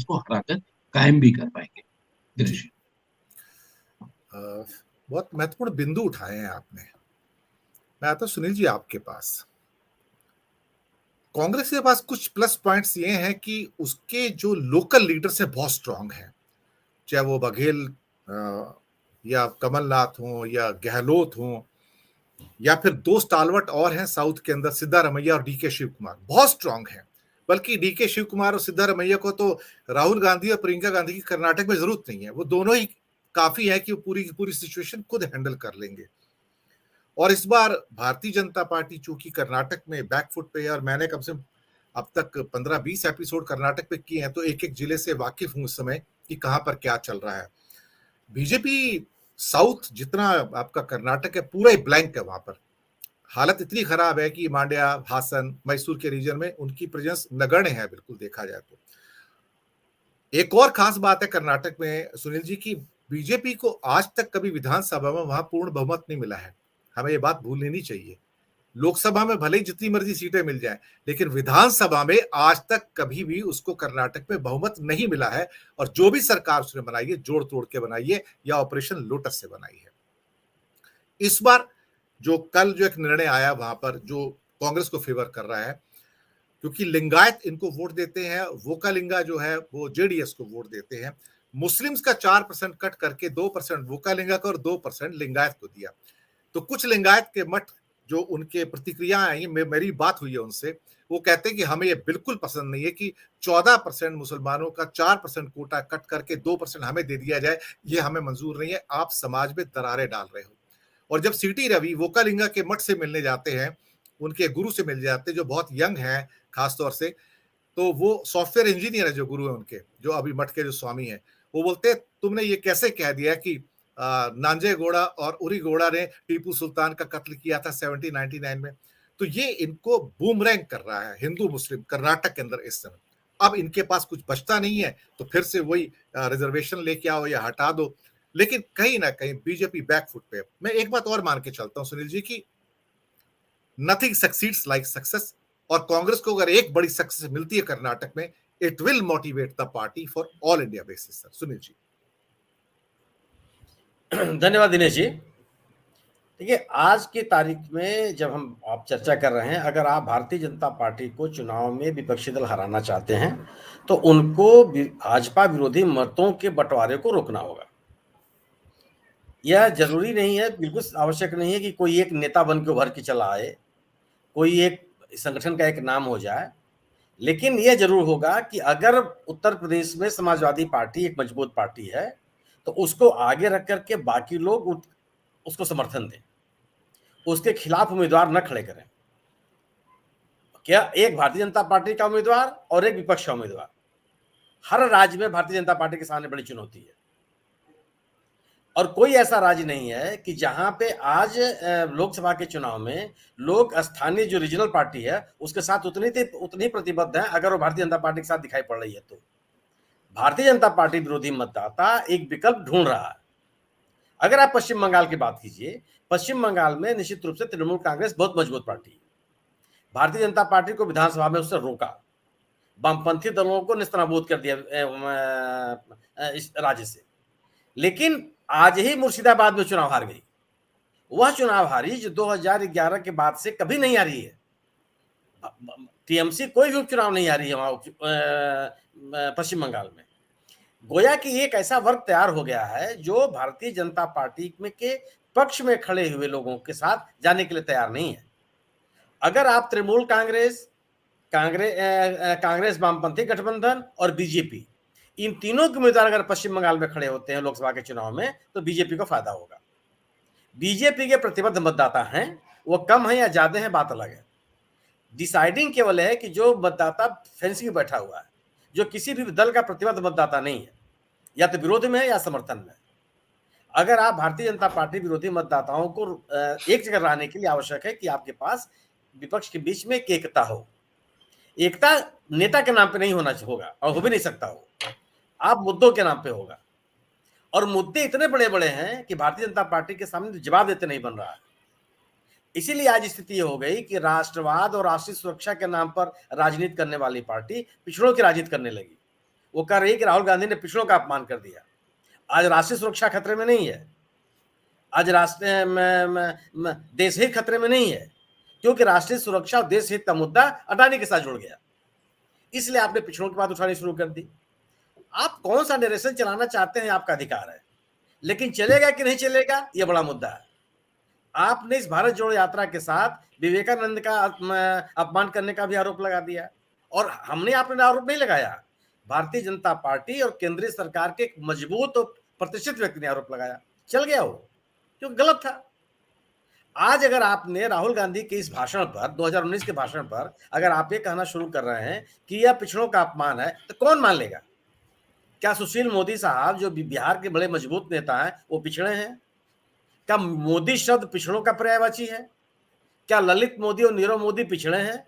को हराकर कायम भी कर पाएंगे। दिनेश जी, बहुत महत्वपूर्ण बिंदु उठाए हैं आपने। मैं आता हूं सुनील जी आपके पास। कांग्रेस के पास कुछ प्लस पॉइंट्स ये हैं कि उसके जो लोकल लीडर्स हैं बहुत स्ट्रांग हैं, चाहे वो बघेल या कमलनाथ हो या गहलोत हो, या फिर दो स्टालवर्ट और हैं साउथ के अंदर, सिद्धारमैया और डीके शिव कुमार, बहुत स्ट्रांग हैं। बल्कि डीके शिव कुमार और सिद्धारमैया को तो राहुल गांधी और प्रियंका गांधी की कर्नाटक में जरूरत नहीं है, वो दोनों ही काफी है कि वो पूरी की पूरी सिचुएशन खुद हैंडल कर लेंगे। और इस बार भारतीय जनता पार्टी चूंकि कर्नाटक में बैकफुट पे है, और मैंने कम से कम अब तक 15-20 एपिसोड कर्नाटक पे किए हैं, तो एक एक जिले से वाकिफ हूं इस समय कि कहां पर क्या चल रहा है। बीजेपी साउथ जितना आपका कर्नाटक है पूरा ही ब्लैंक है, वहां पर हालत इतनी खराब है कि मांड्या, हासन, मैसूर के रीजन में उनकी प्रेजेंस नगण्य है बिल्कुल देखा जाए तो। एक और खास बात है कर्नाटक में सुनील जी की बीजेपी को आज तक कभी विधानसभा में वहां पूर्ण बहुमत नहीं मिला है। हमें ये बात भूलनी नहीं चाहिए। लोकसभा में भले ही जितनी मर्जी सीटें मिल जाएं, लेकिन विधानसभा में आज तक कभी भी उसको कर्नाटक में बहुमत नहीं मिला है। और जो भी सरकार उसने बनाई है जोड़ तोड़ के बनाई है या ऑपरेशन लोटस से बनाई है। इस बार जो कल जो एक निर्णय आया वहां पर जो कांग्रेस को फेवर कर रहा है, क्योंकि लिंगायत इनको वोट देते हैं, वोकालिंगा जो है वो जेडीएस को वोट देते हैं। मुस्लिम्स का 4% कट करके 2% वोकालिंगा का और 2% लिंगायत को दिया। तो कुछ लिंगायत के मठ जो उनके प्रतिक्रिया आई, मेरी बात हुई है उनसे, वो कहते हैं कि हमें ये बिल्कुल पसंद नहीं है कि 14% मुसलमानों का 4% कोटा कट करके 2% हमें दे दिया जाए, ये हमें मंजूर नहीं है, आप समाज में दरारें डाल रहे हो। और जब सीटी रवि वोकालिंगा के मठ से मिलने जाते हैं, उनके गुरु से मिल जाते हैं जो बहुत यंग हैं खासतौर से, तो वो सॉफ्टवेयर इंजीनियर है जो गुरु है उनके, जो अभी मठ के जो स्वामी है, वो बोलते हैं तुमने ये कैसे कह दिया कि नांजे गोड़ा और उरी गोड़ा ने टीपू सुल्तान का कत्ल किया था 1799 में। तो ये इनको बूमरैंग कर रहा है हिंदू मुस्लिम कर्नाटक के अंदर इस समय। अब इनके पास कुछ बचता नहीं है, तो फिर से वही रिजर्वेशन लेके आओ या हटा दो। लेकिन कहीं ना कहीं बीजेपी बैकफुट पे। मैं एक बात और मान के चलता हूं सुनील जी की नथिंग सक्सीड्स लाइक सक्सेस, और कांग्रेस को अगर एक बड़ी सक्सेस मिलती है कर्नाटक में, it will motivate the party for all India basis. Sir Sunil ji. धन्यवाद दिनेश जी। देखिए, आज की तारीख में जब हम आप चर्चा कर रहे हैं, अगर आप भारतीय जनता पार्टी को चुनाव में विपक्षी दल हराना चाहते हैं तो उनको भाजपा विरोधी मतों के बंटवारे को रोकना होगा। यह जरूरी नहीं है, बिल्कुल आवश्यक नहीं है कि कोई एक नेता बन के उभर के चला आए, कोई एक संगठन का एक नाम हो जाए। लेकिन यह जरूर होगा कि अगर उत्तर प्रदेश में समाजवादी पार्टी एक मजबूत पार्टी है तो उसको आगे रख करके बाकी लोग उसको समर्थन दें, उसके खिलाफ उम्मीदवार न खड़े करें। क्या एक भारतीय जनता पार्टी का उम्मीदवार और एक विपक्ष का उम्मीदवार, हर राज्य में भारतीय जनता पार्टी के सामने बड़ी चुनौती है। और कोई ऐसा राज्य नहीं है कि जहां पे आज लोकसभा के चुनाव में लोग स्थानीय जो रीजनल पार्टी है उसके साथ उतनी प्रतिबद्ध है, अगर वो भारतीय जनता पार्टी के साथ दिखाई पड़ रही है। तो भारतीय जनता पार्टी विरोधी मतदाता एक विकल्प ढूंढ रहा है। अगर आप पश्चिम बंगाल की बात कीजिए, पश्चिम बंगाल में निश्चित रूप से तृणमूल कांग्रेस बहुत मजबूत पार्टी है। भारतीय जनता पार्टी को विधानसभा में उससे रोका, वामपंथी दलों को निस्तानाबूद कर दिया इस राज्य से। लेकिन आज ही मुर्शिदाबाद में चुनाव हार गई। वह चुनाव हारी जो 2011 के बाद से कभी नहीं आ रही है। टीएमसी कोई भी उपचुनाव नहीं आ रही है वहां पश्चिम बंगाल में। गोया कि एक ऐसा वर्ग तैयार हो गया है जो भारतीय जनता पार्टी में के पक्ष में खड़े हुए लोगों के साथ जाने के लिए तैयार नहीं है। अगर आप तृणमूल कांग्रेस, कांग्रेस वामपंथी गठबंधन और बीजेपी, इन तीनों के उम्मीदवार अगर पश्चिम बंगाल में खड़े होते हैं लोकसभा के चुनाव में, तो बीजेपी को फायदा होगा। बीजेपी के प्रतिबद्ध मतदाता हैं, वो कम है या ज्यादा है बात अलग है। डिसाइडिंग केवल है कि जो मतदाता फेंस में बैठा हुआ है, जो किसी भी दल का प्रतिबद्ध मतदाता नहीं है, या तो विरोध में है या समर्थन में। अगर आप भारतीय जनता पार्टी विरोधी मतदाताओं को एक जगह लाने के लिए आवश्यक है कि आपके पास विपक्ष के बीच में एक एकता हो। एकता नेता के नाम पे नहीं होना होगा और हो भी नहीं सकता हो, आप मुद्दों के नाम पे होगा। और मुद्दे इतने बड़े बड़े हैं कि भारतीय जनता पार्टी के सामने जवाब देते नहीं बन रहा है। इसीलिए आज स्थिति हो गई कि राष्ट्रवाद और राष्ट्रीय सुरक्षा के नाम पर राजनीति करने वाली पार्टी पिछड़ों की राजनीति करने लगी। वो कह रही है कि राहुल गांधी ने पिछड़ों का अपमान कर दिया। आज राष्ट्रीय सुरक्षा खतरे में नहीं है, आज राष्ट्रीय देश हित खतरे में नहीं है, क्योंकि राष्ट्रीय सुरक्षा और देश हित का मुद्दा अडानी के साथ जुड़ गया, इसलिए आपने पिछड़ों की बात उठानी शुरू कर दी। आप कौन सा नरेशन चलाना चाहते हैं आपका अधिकार है, लेकिन चलेगा कि नहीं चलेगा यह बड़ा मुद्दा है। आपने इस भारत जोड़ो यात्रा के साथ विवेकानंद का अपमान करने का भी आरोप लगा दिया, और हमने आपने आरोप नहीं लगाया, भारतीय जनता पार्टी और केंद्रीय सरकार के एक मजबूत और प्रतिष्ठित व्यक्ति ने आरोप लगाया, चल गया वो, क्योंकि गलत था। आज अगर आपने राहुल गांधी के इस भाषण पर, 2019 के भाषण पर अगर आप ये कहना शुरू कर रहे हैं कि यह पिछड़ों का अपमान है, तो कौन मान लेगा? क्या सुशील मोदी साहब जो बिहार के बड़े मजबूत नेता हैं वो पिछड़े हैं? क्या मोदी शब्द पिछड़ों का पर्यायवाची है? क्या ललित मोदी और नीरव मोदी पिछड़े हैं?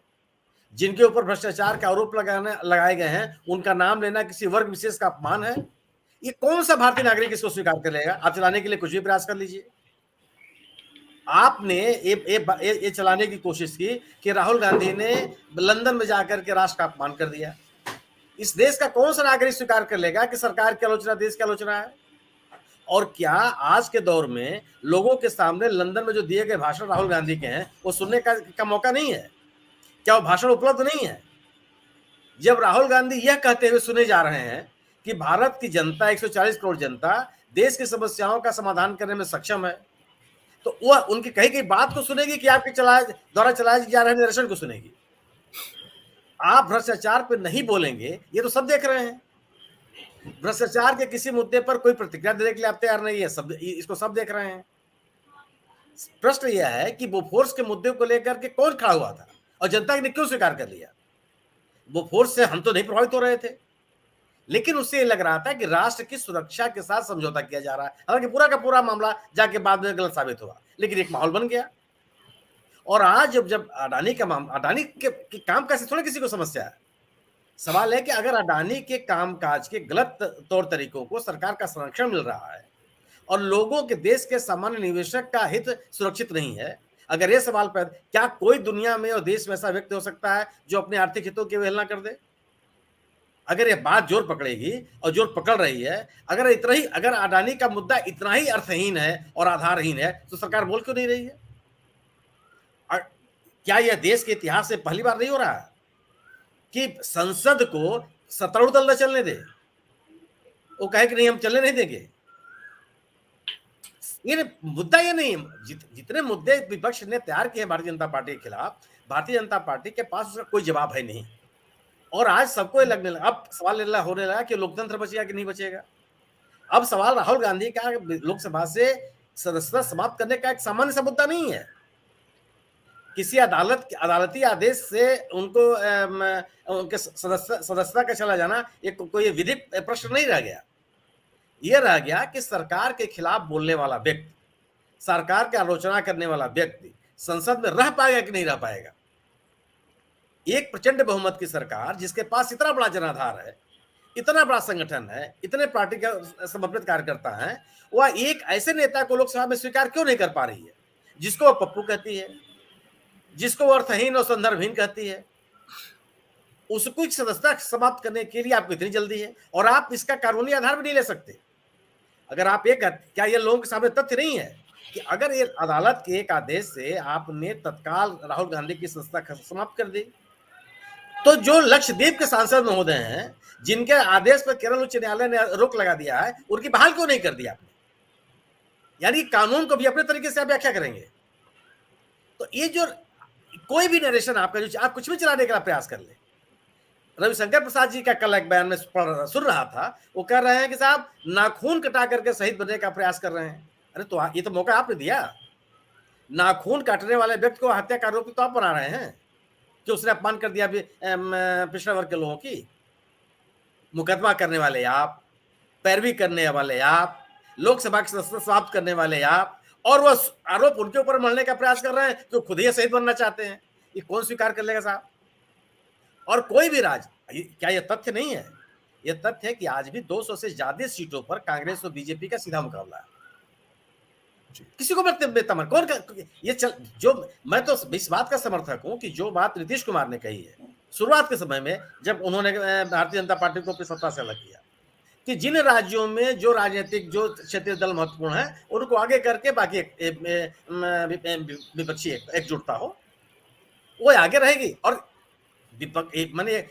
जिनके ऊपर भ्रष्टाचार के आरोप लगाए गए हैं, उनका नाम लेना किसी वर्ग विशेष का अपमान है? ये कौन सा भारतीय नागरिक इसको स्वीकार कर लेगा? आप चलाने के लिए कुछ भी प्रयास कर लीजिए। आपने ये चलाने की कोशिश की कि राहुल गांधी ने लंदन में जाकर के राष्ट्र का अपमान कर दिया। इस देश का कौन सा नागरिक स्वीकार कर लेगा कि सरकार की आलोचना देश की आलोचना है? और क्या आज के दौर में लोगों के सामने लंदन में जो दिए गए भाषण राहुल गांधी के हैं वो सुनने का मौका नहीं है? क्या वो भाषण उपलब्ध नहीं है? जब राहुल गांधी यह कहते हुए सुने जा रहे हैं कि भारत की जनता, 140 करोड़ जनता देश की समस्याओं का समाधान करने में सक्षम है, तो वह उनकी कही गई बात को सुनेगी कि आपके द्वारा चलाए जा रहे निरीक्षण को सुनेगी? आप भ्रष्टाचार पे नहीं बोलेंगे, ये तो सब देख रहे हैं। भ्रष्टाचार के किसी मुद्दे पर कोई प्रतिक्रिया देने के लिए आप तैयार नहीं है, इसको सब देख रहे हैं। प्रश्न यह है कि बोफोर्स के मुद्दे को लेकर के कौन खड़ा हुआ था और जनता ने क्यों स्वीकार कर लिया? बोफोर्स से हम तो नहीं प्रभावित हो रहे थे, लेकिन उससे लग रहा था कि राष्ट्र की सुरक्षा के साथ समझौता किया जा रहा है। हालांकि पूरा का पूरा मामला जाके बाद में गलत साबित हुआ, लेकिन एक माहौल बन गया। और आज जब अडानी का मामला, अडानी के काम काज से थोड़ी किसी को समस्या है। सवाल है कि अगर अडानी के कामकाज के गलत तौर तरीकों को सरकार का संरक्षण मिल रहा है और लोगों के, देश के सामान्य निवेशक का हित सुरक्षित नहीं है, अगर ये सवाल पर, क्या कोई दुनिया में और देश में ऐसा व्यक्ति हो सकता है जो अपने आर्थिक हितों की अवहेलना कर दे? अगर ये बात जोर पकड़ेगी और जोर पकड़ रही है, अगर अडानी का मुद्दा इतना ही अर्थहीन है और आधारहीन है, तो सरकार बोल क्यों नहीं रही है? क्या यह देश के इतिहास से पहली बार नहीं हो रहा है कि संसद को सत्तारूढ़ दल न चलने दे, वो कहे कि नहीं हम चलने नहीं देंगे? ये मुद्दा ये नहीं, जितने मुद्दे विपक्ष ने तैयार किए भारतीय जनता पार्टी के खिलाफ, भारतीय जनता पार्टी के पास उसका कोई जवाब है नहीं। और आज सबको लगने लगा, अब सवाल होने लगा कि लोकतंत्र बचेगा कि नहीं बचेगा। अब सवाल राहुल गांधी का लोकसभा से सदस्यता समाप्त करने का एक सामान्य सा मुद्दा नहीं है। किसी अदालती आदेश से उनको उनके सदस्यता का चला जाना एक कोई विधिक प्रश्न नहीं रह गया। यह रह गया कि सरकार के खिलाफ बोलने वाला व्यक्ति, सरकार की आलोचना करने वाला व्यक्ति संसद में रह पाएगा कि नहीं रह पाएगा। एक प्रचंड बहुमत की सरकार जिसके पास इतना बड़ा जनाधार है, इतना बड़ा संगठन है, इतने पार्टी के समर्पित कार्यकर्ता हैं, वह एक ऐसे नेता को लोकसभा में स्वीकार क्यों नहीं कर पा रही है जिसको वह पप्पू कहती है, जिसको वो अर्थहीन और संदर्भहीन कहती है? उसको एक सदस्यता समाप्त करने के लिए आपको इतनी जल्दी है, और आप इसका कानूनी आधार भी नहीं ले सकते। अगर आप क्या ये लोगों के सामने तथ्य नहीं है कि अगर ये अदालत के एक आदेश से आपने तत्काल राहुल गांधी की सदस्यता समाप्त कर दी, तो जो लक्षद्वीप के सांसद महोदय हैं जिनके आदेश पर केरल उच्च न्यायालय ने रोक लगा दिया है, उनकी बहाल क्यों नहीं कर दिया आपने? यानी कानून को भी अपने तरीके से आप व्याख्या करेंगे। तो ये जो कोई भी नरेशन आपका, जो आप कुछ भी चलाने का प्रयास कर ले, रविशंकर प्रसाद जी का कल एक बयान में सुन रहा था, वो कह रहे हैं कि साहब नाखून कटा करके शहीद बनने का प्रयास कर रहे हैं। अरे तो ये तो मौका आपने दिया। नाखून काटने वाले व्यक्ति को हत्या का आरोपी तो आप बना रहे हैं कि उसने अपमान कर दिया पिछड़े वर्ग के लोगों की। मुकदमा करने वाले आप, पैरवी करने वाले आप, लोकसभा की सदस्यता समाप्त करने वाले आप, और वह आरोप उनके ऊपर मढ़ने का प्रयास कर रहे हैं जो खुद ही शहीद बनना चाहते हैं। ये कौन स्वीकार कर लेगा साहब? और कोई भी क्या यह तथ्य नहीं है? यह तथ्य है कि आज भी 200 से ज्यादा सीटों पर कांग्रेस और बीजेपी का सीधा मुकाबला है। किसी को बेतमन कौन जो मैं तो इस बात का समर्थक हूं कि जो बात नीतीश कुमार ने कही है शुरुआत के समय में जब उन्होंने भारतीय जनता पार्टी को अपनी सत्ता से अलग किया, कि जिन राज्यों में जो राजनीतिक जो क्षेत्रीय दल महत्वपूर्ण है उनको आगे करके बाकी विपक्षी एकजुटता हो, वो आगे रहेगी। और माने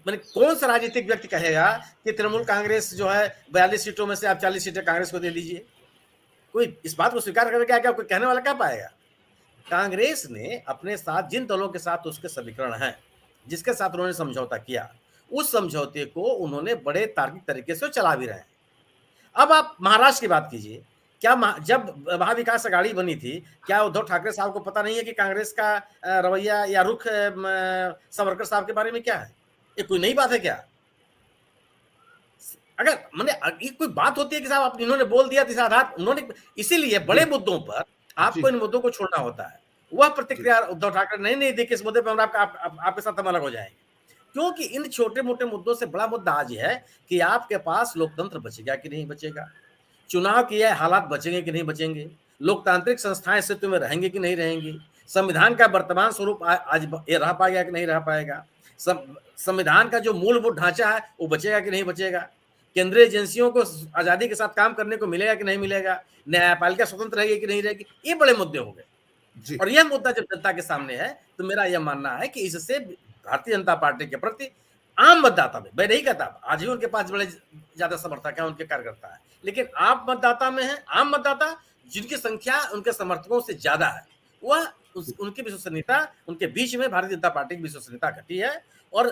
कौन सा राजनीतिक व्यक्ति कहेगा कि तृणमूल कांग्रेस जो है 42 सीटों में से आप 40 सीटें कांग्रेस को दे लीजिए? कोई इस बात को स्वीकार करेगा क्या? कोई कहने वाला क्या पाएगा? कांग्रेस ने अपने साथ जिन दलों के साथ उसके समीकरण हैं, जिसके साथ उन्होंने समझौता किया, उस समझौते को उन्होंने बड़े तार्किक तरीके से चला भी रहे हैं। अब आप महाराष्ट्र की बात कीजिए, क्या जब महाविकास अघाड़ी बनी थी, क्या उद्धव ठाकरे साहब को पता नहीं है कि कांग्रेस का रवैया या रुख सावरकर साहब के बारे में क्या है? ये कोई नई बात है क्या? अगर ये कोई बात होती है कि साहब इन्होंने बोल दिया तो आधार उन्होंने, इसीलिए बड़े मुद्दों पर आपको इन मुद्दों को छोड़ना होता है। वह प्रतिक्रिया उद्धव ठाकरे नहीं देखिए, इस मुद्दे पर आपके साथ हम अलग हो जाएंगे, क्योंकि इन छोटे मोटे मुद्दों से बड़ा मुद्दा आज है कि आपके पास लोकतंत्र बचेगा कि नहीं बचेगा, चुनाव के हालात बचेंगे कि नहीं बचेंगे, लोकतांत्रिक संस्थाएं अस्तित्व में रहेंगी कि नहीं रहेंगी, संविधान का वर्तमान स्वरूप आज रह पाएगा कि नहीं रह पाएगा, संविधान का जो मूलभूत ढांचा है वो बचेगा कि नहीं बचेगा, केंद्रीय एजेंसियों को आजादी के साथ काम करने को मिलेगा कि नहीं मिलेगा, न्यायपालिका स्वतंत्र रहेगी कि नहीं रहेगी। ये बड़े मुद्दे हो गए। और यह मुद्दा जब जनता के सामने है तो मेरा यह मानना है कि इससे भारतीय जनता पार्टी के प्रति आम मतदाता में, मैं नहीं कहता आज भी उनके पास बड़े ज्यादा समर्थक है, उनके कार्यकर्ता है, लेकिन आम मतदाता में है, आम मतदाता जिनकी संख्या उनके समर्थकों से ज्यादा है, वह उनकी विश्वसनीयता, उनके बीच में भारतीय जनता पार्टी की विश्वसनीयता घटी है। और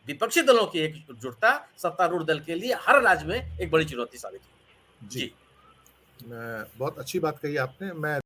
विपक्षी दलों की एकजुटता सत्तारूढ़ दल के लिए हर राज्य में एक बड़ी चुनौती साबित हुई। जी, बहुत अच्छी बात कही आपने। मैं